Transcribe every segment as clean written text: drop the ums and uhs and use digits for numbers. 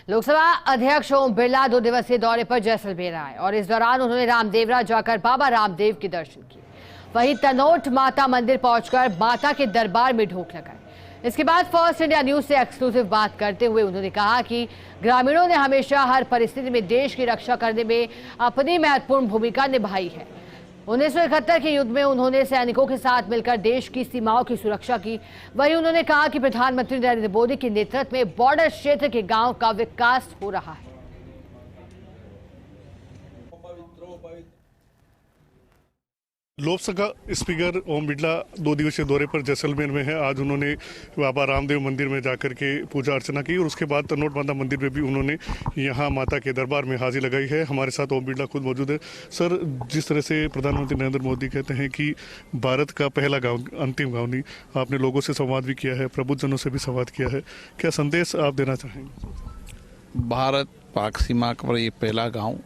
लोकसभा अध्यक्ष ओम बिरला 2 दिवसीय दौरे पर जैसलमेर आए और इस दौरान उन्होंने रामदेवरा जाकर बाबा रामदेव के दर्शन किए। वहीं तनोट माता मंदिर पहुंचकर माता के दरबार में ढोक लगाए। इसके बाद फर्स्ट इंडिया न्यूज से एक्सक्लूसिव बात करते हुए उन्होंने कहा कि ग्रामीणों ने हमेशा हर परिस्थिति में देश की रक्षा करने में अपनी महत्वपूर्ण भूमिका निभाई है। 1971 के युद्ध में उन्होंने सैनिकों के साथ मिलकर देश की सीमाओं की सुरक्षा की। वहीं उन्होंने कहा कि प्रधानमंत्री नरेंद्र मोदी के नेतृत्व में बॉर्डर क्षेत्र के गांव का विकास हो रहा है। लोकसभा स्पीकर ओम बिरला 2 दिवसीय दौरे पर जैसलमेर में है। आज उन्होंने बाबा रामदेव मंदिर में जाकर के पूजा अर्चना की और उसके बाद तनोट माता मंदिर में भी उन्होंने यहां माता के दरबार में हाजिरी लगाई है। हमारे साथ ओम बिरला खुद मौजूद है। सर, जिस तरह से प्रधानमंत्री नरेंद्र मोदी कहते हैं कि भारत का पहला गाँव अंतिम गाँव नहीं, आपने लोगों से संवाद भी किया है, प्रबुद्धजनों से भी संवाद किया है, क्या संदेश आप देना चाहेंगे? भारत पाक सीमा पर ये पहला गांव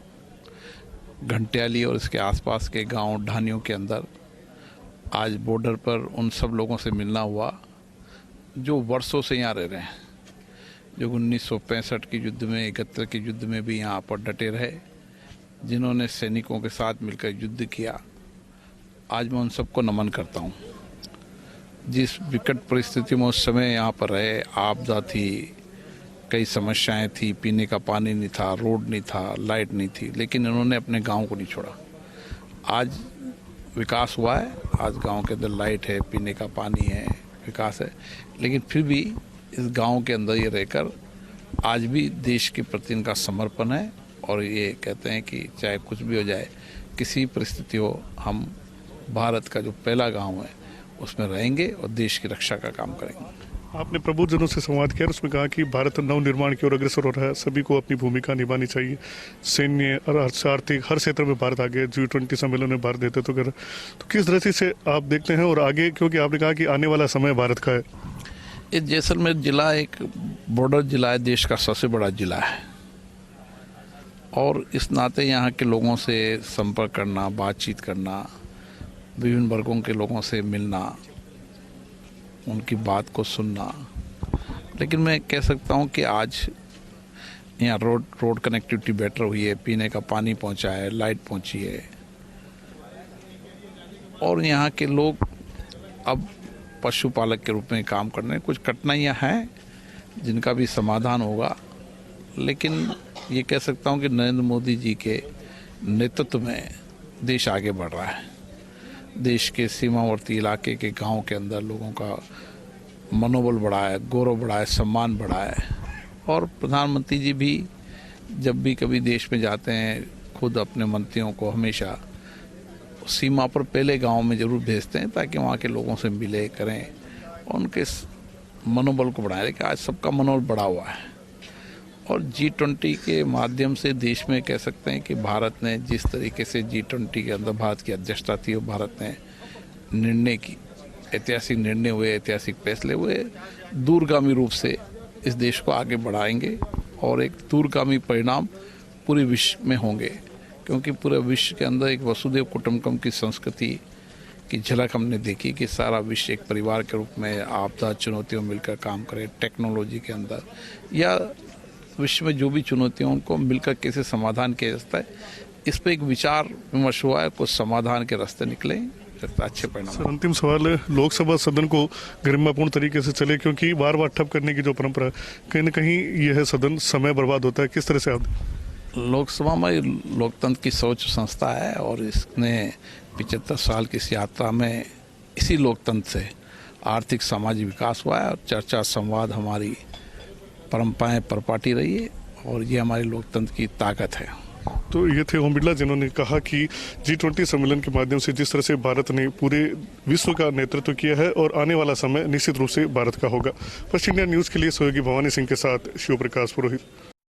घंटियाली और इसके आसपास के गांव ढानियों के अंदर आज बॉर्डर पर उन सब लोगों से मिलना हुआ जो वर्षों से यहाँ रह रहे हैं, जो 1965 के युद्ध में, 71 के युद्ध में भी यहाँ पर डटे रहे, जिन्होंने सैनिकों के साथ मिलकर युद्ध किया। आज मैं उन सबको नमन करता हूँ। जिस विकट परिस्थिति में उस समय यहाँ पर रहे, आपदा थी, कई समस्याएं थी, पीने का पानी नहीं था, रोड नहीं था, लाइट नहीं थी, लेकिन इन्होंने अपने गांव को नहीं छोड़ा। आज विकास हुआ है, आज गांव के अंदर लाइट है, पीने का पानी है, विकास है, लेकिन फिर भी इस गांव के अंदर ये रहकर आज भी देश के प्रति इनका समर्पण है और ये कहते हैं कि चाहे कुछ भी हो जाए, किसी परिस्थिति हो, हम भारत का जो पहला गाँव है उसमें रहेंगे और देश की रक्षा का काम करेंगे। आपने प्रबुद्धजनों से संवाद किया, उसमें कहा कि भारत नव निर्माण की ओर अग्रसर हो रहा है, सभी को अपनी भूमिका निभानी चाहिए। सैन्य और आर्थिक हर क्षेत्र में भारत आगे, G20 सम्मेलन में भारत नेतृत्व कर। तो किस दृष्टि से आप देखते हैं और आगे, क्योंकि आपने कहा कि आने वाला समय भारत का है। ये जैसलमेर जिला एक बॉर्डर जिला है, देश का सबसे बड़ा जिला है और इस नाते यहाँ के लोगों से संपर्क करना, बातचीत करना, विभिन्न वर्गों के लोगों से मिलना, उनकी बात को सुनना। लेकिन मैं कह सकता हूँ कि आज यहाँ रोड कनेक्टिविटी बेटर हुई है, पीने का पानी पहुँचा है, लाइट पहुँची है और यहाँ के लोग अब पशुपालक के रूप में काम कर रहे हैं। कुछ कठिनाइयाँ हैं जिनका भी समाधान होगा, लेकिन ये कह सकता हूँ कि नरेंद्र मोदी जी के नेतृत्व में देश आगे बढ़ रहा है। देश के सीमावर्ती इलाके के गांव के अंदर लोगों का मनोबल बढ़ा है, गौरव बढ़ा है, सम्मान बढ़ा है और प्रधानमंत्री जी भी जब भी कभी देश में जाते हैं, खुद अपने मंत्रियों को हमेशा सीमा पर पहले गांव में ज़रूर भेजते हैं ताकि वहाँ के लोगों से मिले करें और उनके मनोबल को बढ़ाएं। लेकिन आज सबका मनोबल बढ़ा हुआ है और G20 के माध्यम से देश में कह सकते हैं कि भारत ने जिस तरीके से G20 के अंदर भारत की अध्यक्षता थी और भारत ने निर्णय की, ऐतिहासिक निर्णय हुए, ऐतिहासिक फैसले हुए, दूरगामी रूप से इस देश को आगे बढ़ाएंगे और एक दूरगामी परिणाम पूरे विश्व में होंगे, क्योंकि पूरे विश्व के अंदर एक वसुधैव कुटुंबकम की संस्कृति की झलक हमने देखी कि सारा विश्व एक परिवार के रूप में आपदा चुनौतियों में मिलकर काम करे, टेक्नोलॉजी के अंदर या विश्व में जो भी चुनौतियों उनको मिलकर कैसे समाधान किया जाता है, इस पर एक विचार विमर्श हुआ है। कुछ समाधान के रास्ते निकले, अच्छे परिणाम। अंतिम सवाल है, लोकसभा सदन को गरिमापूर्ण तरीके से चले, क्योंकि बार बार ठप करने की जो परंपरा है, कहीं न कहीं यह सदन समय बर्बाद होता है, किस तरह से आप? लोकसभा में लोकतंत्र की सोच संस्था है और इसने 75 साल की इस यात्रा में इसी लोकतंत्र से आर्थिक सामाजिक विकास हुआ है और चर्चा संवाद हमारी परंपराएं परपाटी रही है और ये हमारे लोकतंत्र की ताकत है। तो ये थे ओम बिरला, जिन्होंने कहा कि G20 सम्मेलन के माध्यम से जिस तरह से भारत ने पूरे विश्व का नेतृत्व किया है और आने वाला समय निश्चित रूप से भारत का होगा। फर्स्ट इंडिया न्यूज़ के लिए सहयोगी भवानी सिंह के साथ शिव प्रकाश पुरोहित।